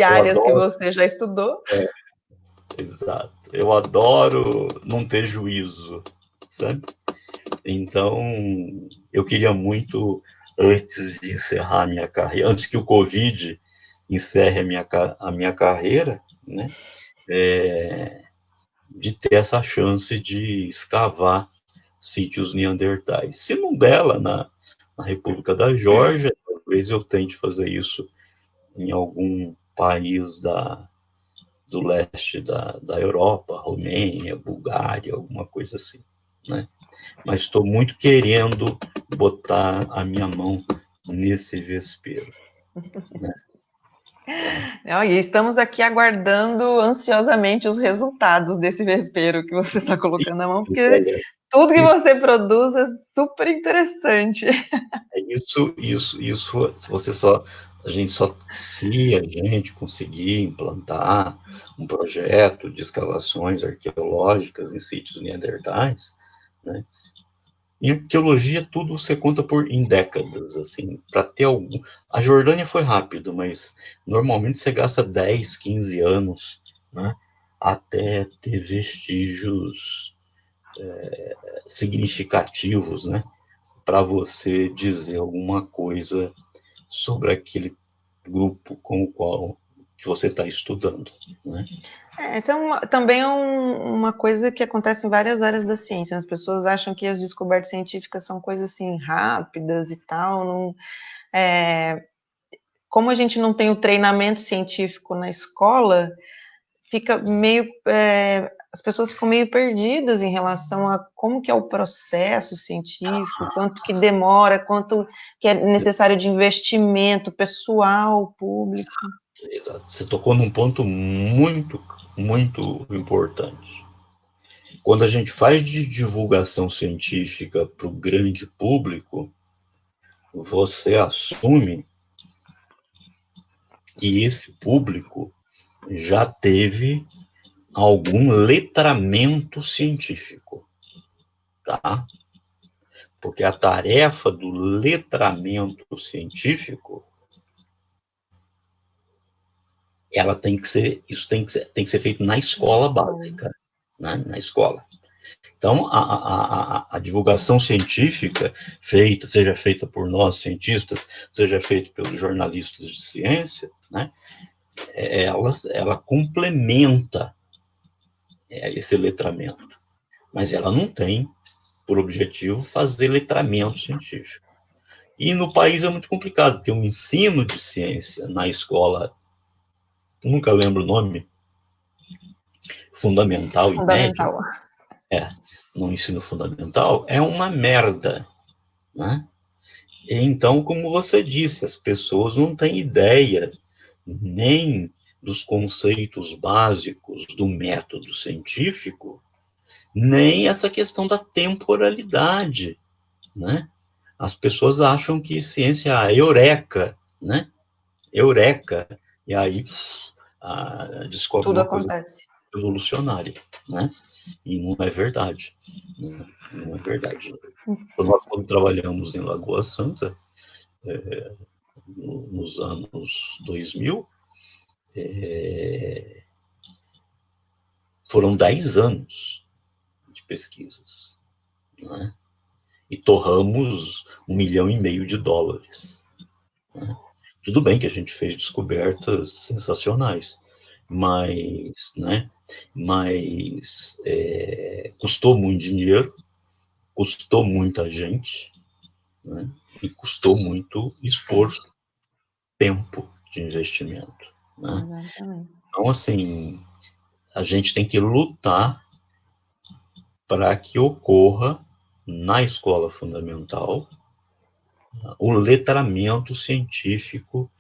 áreas que você já estudou. Exato. Eu adoro não ter juízo, sabe? Então, eu queria muito, antes de encerrar a minha carreira, antes que o Covid encerre a minha carreira, né? De ter essa chance de escavar sítios neandertais. Se não dela na República da Geórgia, talvez eu tente fazer isso em algum país do leste da Europa, Romênia, Bulgária, alguma coisa assim, né? Mas estou muito querendo botar a minha mão nesse vespeiro. Né? Não, e estamos aqui aguardando ansiosamente os resultados desse vespeiro que você está colocando na mão, porque tudo que você produz é super interessante. Se a gente conseguir implantar um projeto de escavações arqueológicas em sítios neandertais, né? Em arqueologia tudo você conta em décadas, assim, para ter algum. A Jordânia foi rápido, mas normalmente você gasta 10, 15 anos, né, até ter vestígios significativos, né, para você dizer alguma coisa sobre aquele grupo com o qual que você está estudando, né? Essa também é uma coisa que acontece em várias áreas da ciência. As pessoas acham que as descobertas científicas são coisas assim rápidas e tal. Não, como a gente não tem o treinamento científico na escola, fica meio as pessoas ficam meio perdidas em relação a como que é o processo científico, quanto que demora, quanto que é necessário de investimento pessoal, público. Exato. Você tocou num ponto muito, muito importante. Quando a gente faz de divulgação científica para o grande público, você assume que esse público já teve algum letramento científico, tá? Porque a tarefa do letramento científico, ela tem que ser, isso tem que ser feito na escola básica, né? Na escola. Então, a divulgação científica feita, seja feita por nós cientistas, seja feita pelos jornalistas de ciência, né? Ela complementa esse letramento, mas ela não tem por objetivo fazer letramento científico. E no país é muito complicado ter um ensino de ciência na escola, nunca lembro o nome, fundamental e médio, no ensino fundamental, é uma merda, né? Então, como você disse, as pessoas não têm ideia nem dos conceitos básicos do método científico, nem essa questão da temporalidade, né? As pessoas acham que ciência é eureka, né? Eureka, e aí descobre Tudo uma coisa acontece. revolucionária, né? E não é verdade. Não é verdade. Nós, quando trabalhamos em Lagoa Santa, nos anos 2000, foram 10 anos de pesquisas, né? E torramos $1,5 milhão de dólares. Né? Tudo bem que a gente fez descobertas sensacionais, mas, né? Mas custou muito dinheiro, custou muita gente, né? E custou muito esforço, tempo de investimento, né? Então, assim, a gente tem que lutar para que ocorra na escola fundamental o letramento científico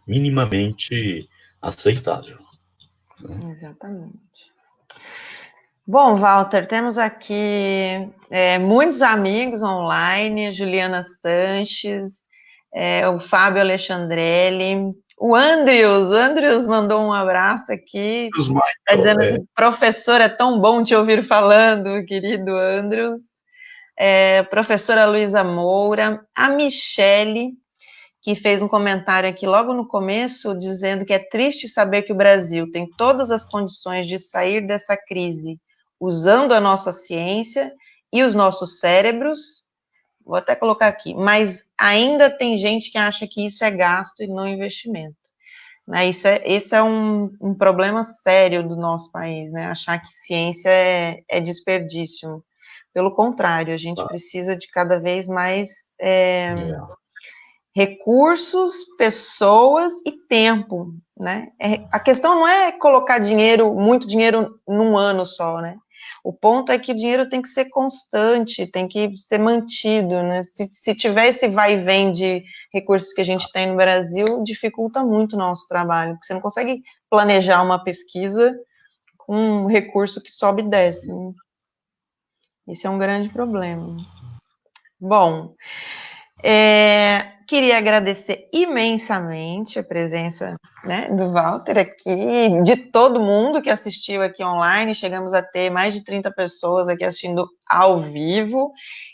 minimamente aceitável. Né? Exatamente. Bom, Walter, temos aqui muitos amigos online, Juliana Sanches, o Fábio Alexandrelli, o Andrews mandou um abraço aqui, está dizendo assim, professor, é tão bom te ouvir falando, querido Andrews, professora Luísa Moura, a Michele, que fez um comentário aqui logo no começo, dizendo que é triste saber que o Brasil tem todas as condições de sair dessa crise usando a nossa ciência e os nossos cérebros, vou até colocar aqui, mas ainda tem gente que acha que isso é gasto e não investimento. Né? Esse é um problema sério do nosso país, né? Achar que ciência é desperdício. Pelo contrário, a gente precisa de cada vez mais recursos, pessoas e tempo, né? A questão não é colocar dinheiro, muito dinheiro num ano só, né? O ponto é que o dinheiro tem que ser constante, tem que ser mantido, né? Se tiver esse vai e vem de recursos que a gente tem no Brasil, dificulta muito o nosso trabalho, porque você não consegue planejar uma pesquisa com um recurso que sobe e desce, né? Esse é um grande problema. Bom, queria agradecer imensamente a presença, né, do Walter aqui, de todo mundo que assistiu aqui online. Chegamos a ter mais de 30 pessoas aqui assistindo ao vivo,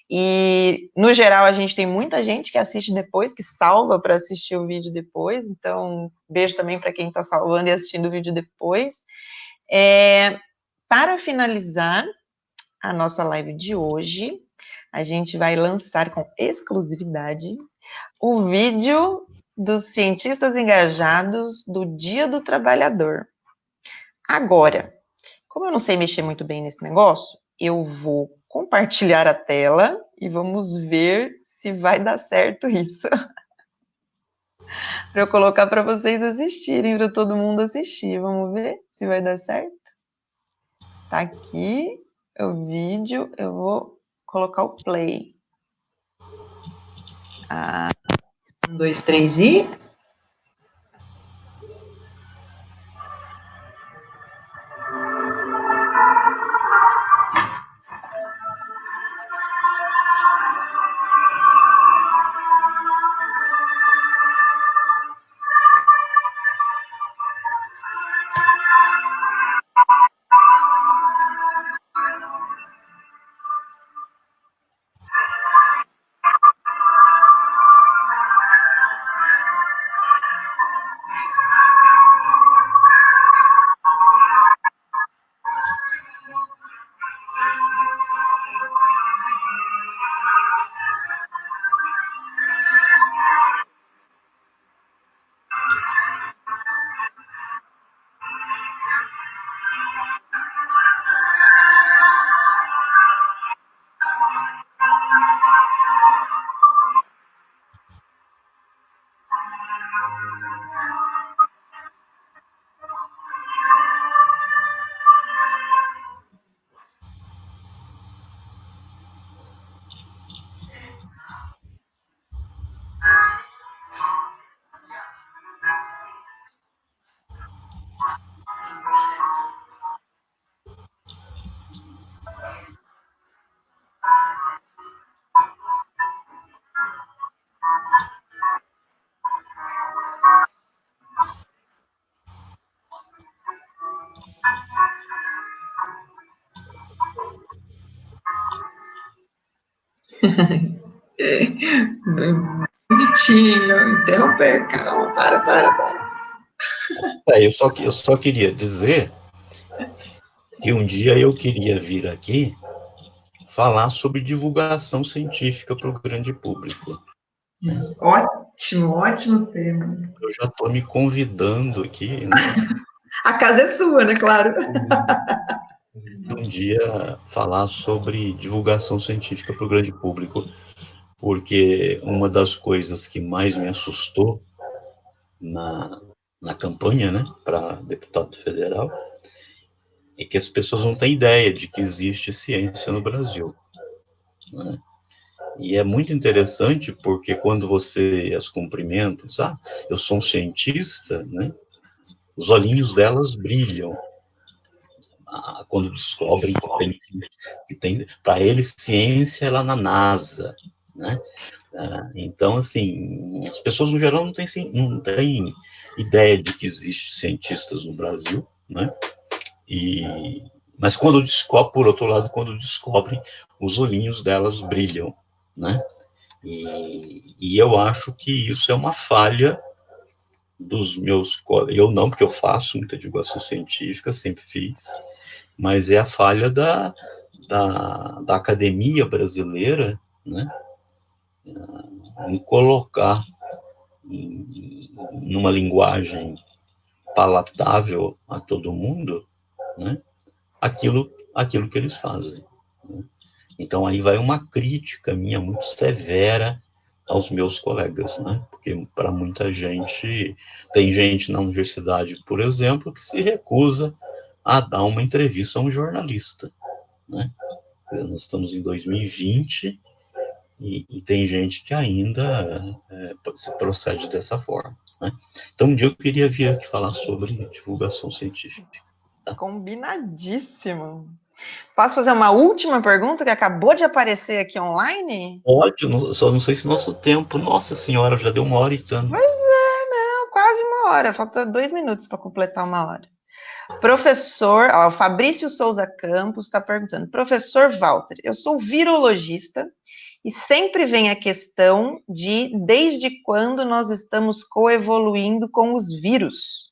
e no geral a gente tem muita gente que assiste depois, que salva para assistir o vídeo depois, então beijo também para quem está salvando e assistindo o vídeo depois. Para finalizar a nossa live de hoje, a gente vai lançar com exclusividade o vídeo dos cientistas engajados do Dia do Trabalhador. Agora, como eu não sei mexer muito bem nesse negócio, eu vou compartilhar a tela e vamos ver se vai dar certo isso. Para eu colocar para vocês assistirem, para todo mundo assistir. Vamos ver se vai dar certo? Tá aqui o vídeo, eu vou colocar o play. 1, 2, 3 e... Bonitinho, interromper, calma, para. Eu só queria dizer que um dia eu queria vir aqui falar sobre divulgação científica para o grande público. Ótimo tema. Eu já estou me convidando aqui, né? A casa é sua, né, claro. Um dia falar sobre divulgação científica para o grande público, porque uma das coisas que mais me assustou na campanha, né, para deputado federal, é que as pessoas não têm ideia de que existe ciência no Brasil, né? E é muito interessante porque quando você as cumprimenta, sabe? Eu sou um cientista, né? Os olhinhos delas brilham quando descobrem que tem para eles ciência é lá na NASA, né? Então, assim, as pessoas no geral não têm ideia de que existem cientistas no Brasil, né? Mas quando descobrem, por outro lado, quando descobrem, os olhinhos delas brilham, né? E eu acho que isso é uma falha dos meus colegas. Eu não, porque eu faço muita divulgação científica, sempre fiz, mas é a falha da academia brasileira, né? Em colocar numa linguagem palatável a todo mundo, né? Aquilo que eles fazem, né? Então aí vai uma crítica minha muito severa aos meus colegas, né? Porque para muita gente, tem gente na universidade, por exemplo, que se recusa a dar uma entrevista a um jornalista, né? Nós estamos em 2020 e tem gente que ainda se procede dessa forma, né? Então um dia eu queria vir aqui falar sobre divulgação científica. Tá? Combinadíssimo. Posso fazer uma última pergunta que acabou de aparecer aqui online? Pode, só não sei se nosso tempo, nossa senhora, já deu 1 hora e tanto. Pois é, não, quase 1 hora, falta 2 minutos para completar 1 hora. Professor, o Fabrício Souza Campos está perguntando, professor Walter, eu sou virologista e sempre vem a questão de desde quando nós estamos coevoluindo com os vírus.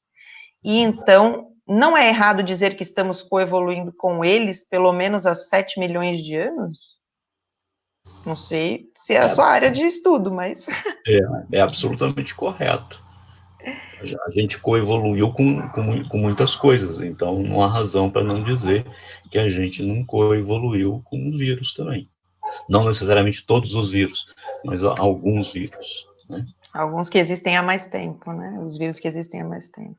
E então, não é errado dizer que estamos coevoluindo com eles pelo menos há 7 milhões de anos? Não sei se é a sua área de estudo, mas... É absolutamente correto. A gente coevoluiu com muitas coisas, então não há razão para não dizer que a gente não coevoluiu com o vírus também. Não necessariamente todos os vírus, mas alguns vírus, né? Alguns que existem há mais tempo, né? Os vírus que existem há mais tempo.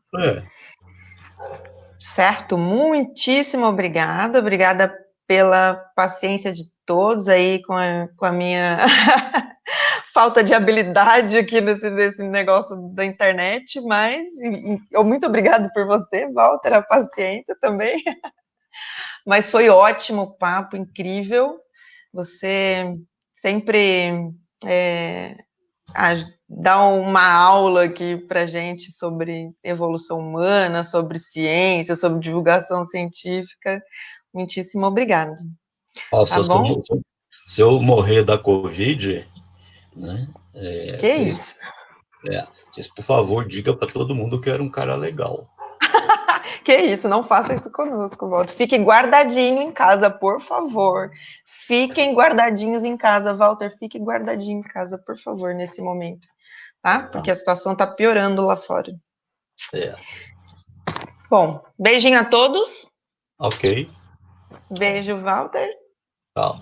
Certo, muitíssimo obrigada. Obrigada pela paciência de todos aí com a minha falta de habilidade aqui nesse negócio da internet, mas muito obrigada por você, Walter, a paciência também. Mas foi ótimo o papo, incrível. Você sempre dá uma aula aqui para gente sobre evolução humana, sobre ciência, sobre divulgação científica. Muitíssimo obrigado. Tá bom? Se eu morrer da Covid, né? Que isso? Vocês, por favor, diga para todo mundo que eu era um cara legal. Que isso, não faça isso conosco, Walter. Fique guardadinho em casa, por favor. Fiquem guardadinhos em casa, Walter. Fique guardadinho em casa, por favor, nesse momento. Tá? Porque a situação está piorando lá fora. Bom, beijinho a todos. Ok. Beijo, Walter. Tchau.